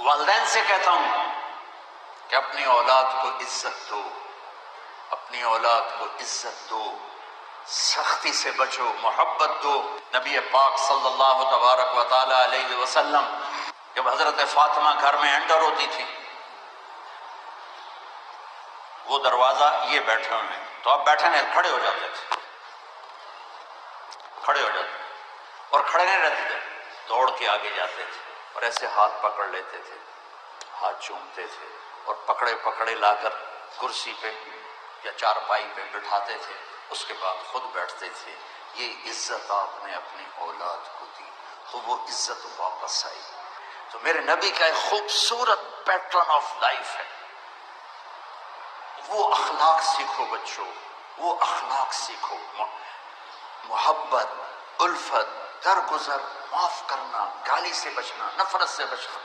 वालिदैन से कहता हूं कि अपनी औलाद को इज्जत दो, अपनी औलाद को इज्जत दो, सख्ती से बचो, मोहब्बत दो। नबी पाक सल्लल्लाहु तबारक व तआला अलैहि वसल्लम जब हजरत फातिमा घर में एंटर होती थी, वो दरवाजा ये बैठे हुए हैं तो आप बैठे नहीं, खड़े हो जाते थे, खड़े हो जाते और खड़े नहीं रहते थे, दौड़ के आगे जाते थे और ऐसे हाथ पकड़ लेते थे, हाथ चूमते थे और पकड़े पकड़े लाकर कुर्सी पे या चारपाई पे बिठाते थे, उसके बाद खुद बैठते थे। ये इज्जत आपने अपनी औलाद को दी तो वो इज्जत वापस आई। तो मेरे नबी का एक खूबसूरत पैटर्न ऑफ लाइफ है, वो अखलाक सीखो बच्चों, वो अखलाक सीखो, मोहब्बत, उल्फत, दरगुजर, माफ करना, गाली से बचना, नफरत से बचना।